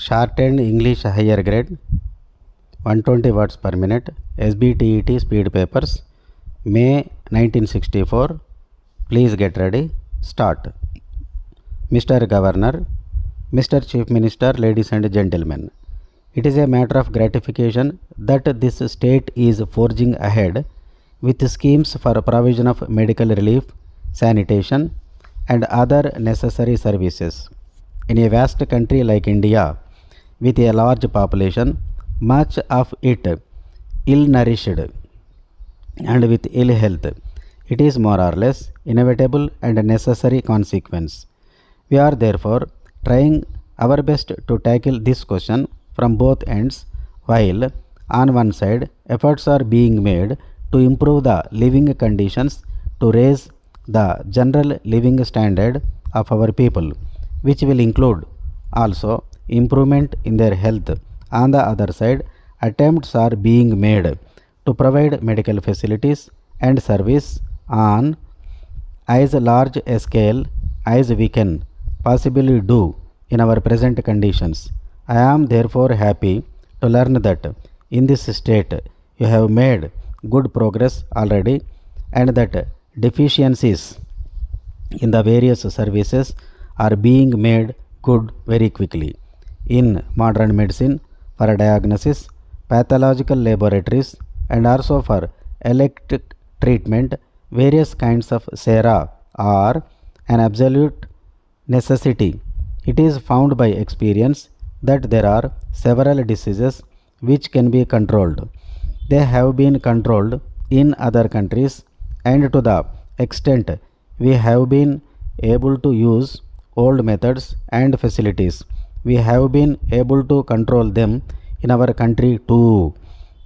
Shortened English higher grade 120 words per minute SBTET speed papers May 1964. Please get ready. Start. Mr. Governor, Mr. Chief Minister, ladies and gentlemen, it is a matter of gratification that this state is forging ahead with schemes for provision of medical relief, sanitation and other necessary services. In a vast country like India, with a large population, much of it ill-nourished and with ill health, it is more or less inevitable and necessary consequence. We are therefore trying our best to tackle this question from both ends, while on one side efforts are being made to improve the living conditions to raise the general living standard of our people, which will include also improvement in their health. On the other side, attempts are being made to provide medical facilities and service on as large a scale as we can possibly do in our present conditions. I am therefore happy to learn that in this state you have made good progress already, and that deficiencies in the various services are being made good very quickly. In modern medicine, for diagnosis, pathological laboratories and also for electric treatment, various kinds of sera are an absolute necessity. It is found by experience that there are several diseases which can be controlled. They have been controlled in other countries, and to the extent we have been able to use old methods and facilities, we have been able to control them in our country too.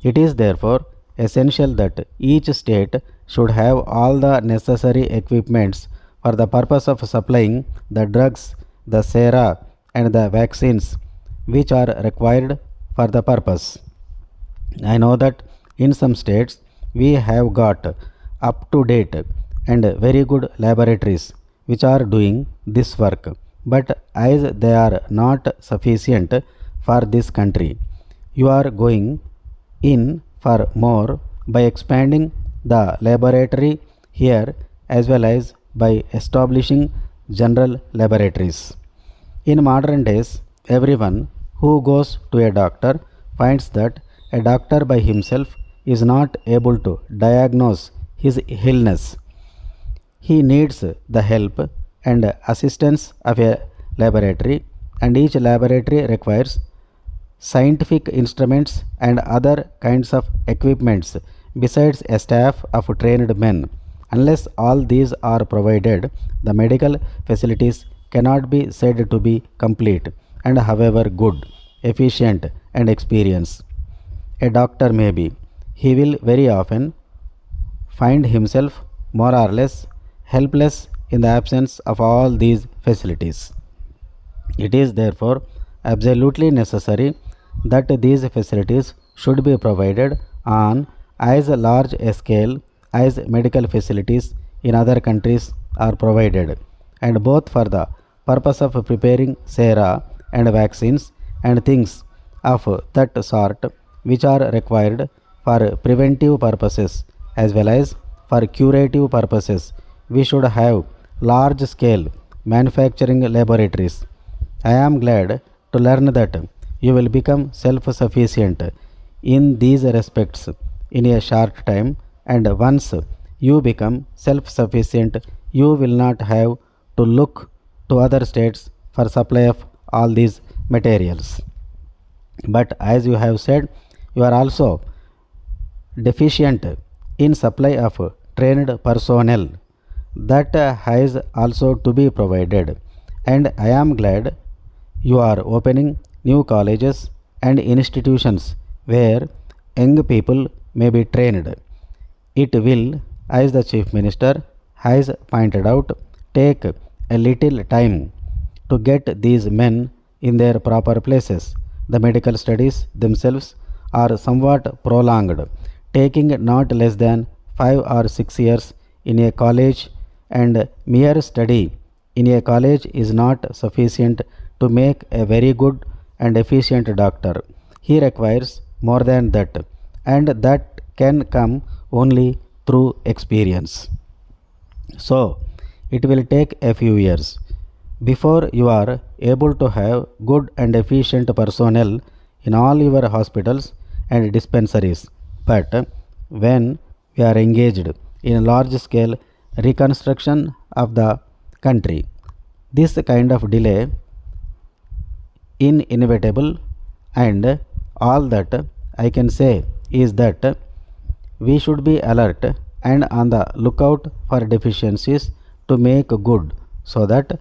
It is therefore essential that each state should have all the necessary equipments for the purpose of supplying the drugs, the sera and the vaccines which are required for the purpose. I know that in some states we have got up to date and very good laboratories which are doing this work, but as they are not sufficient for this country, you are going in for more by expanding the laboratory here as well as by establishing general laboratories. In modern days, everyone who goes to a doctor finds that a doctor by himself is not able to diagnose his illness. He needs the help and assistance of a laboratory, and each laboratory requires scientific instruments and other kinds of equipments besides a staff of trained men. Unless all these are provided, the medical facilities cannot be said to be complete and however good, efficient and experienced a doctor may be, he will very often find himself more or less helpless in the absence of all these facilities. It is therefore absolutely necessary that these facilities should be provided on as large a scale as medical facilities in other countries are provided, and both for the purpose of preparing sera and vaccines and things of that sort which are required for preventive purposes as well as for curative purposes, we should have large scale manufacturing laboratories. I am glad to learn that you will become self-sufficient in these respects in a short time, and once you become self-sufficient, you will not have to look to other states for supply of all these materials. But as you have said, you are also deficient in supply of trained personnel. That has also to be provided, and I am glad you are opening new colleges and institutions where young people may be trained. It will, as the Chief Minister has pointed out, take a little time to get these men in their proper places. The medical studies themselves are somewhat prolonged, taking not less than 5 or 6 years in a college, and mere study in a college is not sufficient to make a very good and efficient doctor. He requires more than that, and that can come only through experience. So, it will take a few years before you are able to have good and efficient personnel in all your hospitals and dispensaries. But when we are engaged in large scale reconstruction of the country, this kind of delay inevitable, and all that I can say is that we should be alert and on the lookout for deficiencies to make good, so that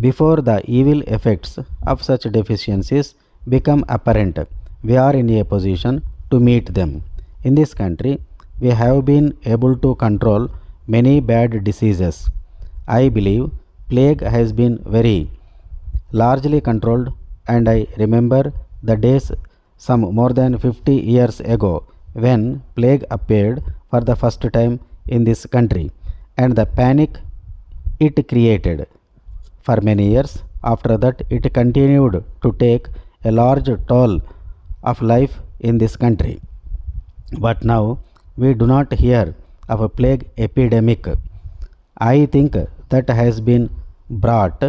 before the evil effects of such deficiencies become apparent, we are in a position to meet them. In this country, we have been able to control many bad diseases. I believe plague has been very largely controlled, and I remember the days some more than 50 years ago when plague appeared for the first time in this country, and the panic it created. For many years after that, it continued to take a large toll of life in this country. But now we do not hear of a plague epidemic. I think that has been brought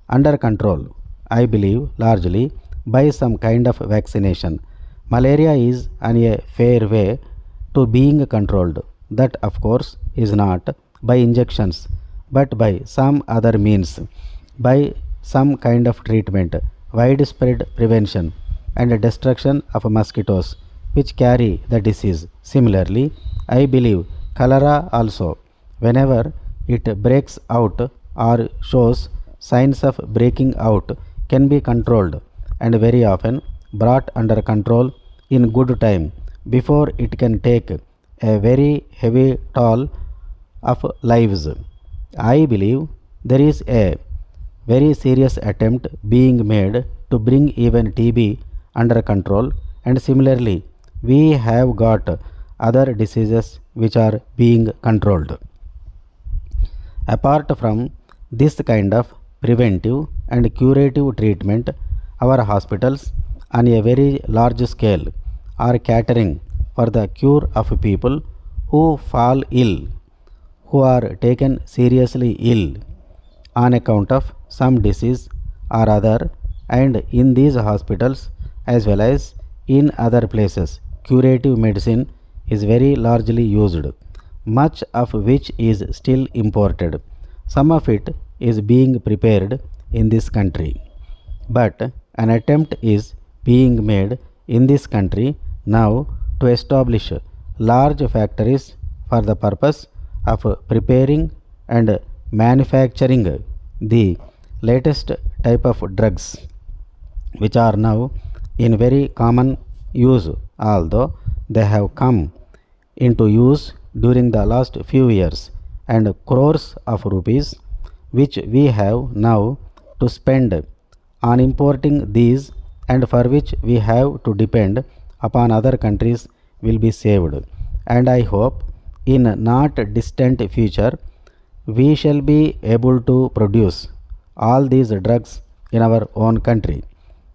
under control, I believe, largely by some kind of vaccination. Malaria is on a fair way to being controlled. That, of course, is not by injections, but by some other means, by some kind of treatment, widespread prevention, and destruction of mosquitoes which carry the disease. Similarly, I believe cholera also, whenever it breaks out or shows signs of breaking out, can be controlled, and very often brought under control in good time before it can take a very heavy toll of lives. I believe there is a very serious attempt being made to bring even TB under control, and similarly, we have got other diseases which are being controlled. Apart from this kind of preventive and curative treatment, our hospitals on a very large scale are catering for the cure of people who fall ill, who are taken seriously ill on account of some disease or other, and in these hospitals as well as in other places, curative medicine is very largely used, much of which is still imported. Some of it is being prepared in this country, but an attempt is being made in this country now to establish large factories for the purpose of preparing and manufacturing the latest type of drugs which are now in very common use, although they have come into use during the last few years, and crores of rupees which we have now to spend on importing these, and for which we have to depend upon other countries, will be saved. And I hope in not distant future we shall be able to produce all these drugs in our own country.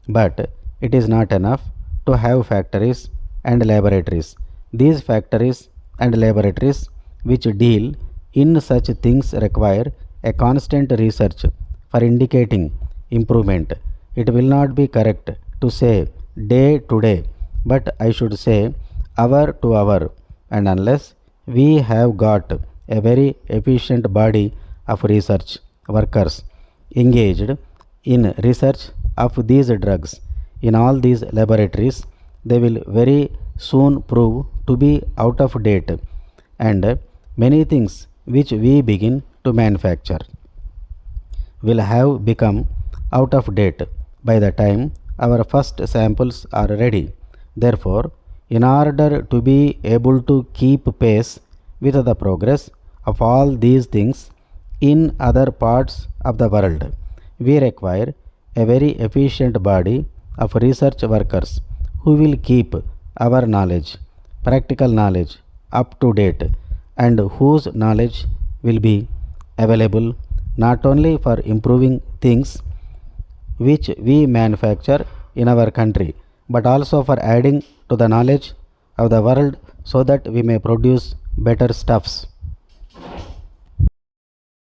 But it is not enough to have factories and laboratories. These factories and laboratories which deal in such things require a constant research for indicating improvement. It will not be correct to say day to day, but I should say hour to hour, and unless we have got a very efficient body of research workers engaged in research of these drugs in all these laboratories, they will very soon prove to be out of date, and many things which we begin to manufacture will have become out of date by the time our first samples are ready. Therefore, in order to be able to keep pace with the progress of all these things in other parts of the world, we require a very efficient body of research workers who will keep our knowledge, practical knowledge, up to date, and whose knowledge will be available not only for improving things which we manufacture, in our country, but also for adding to the knowledge of the world so that we may produce better stuffs.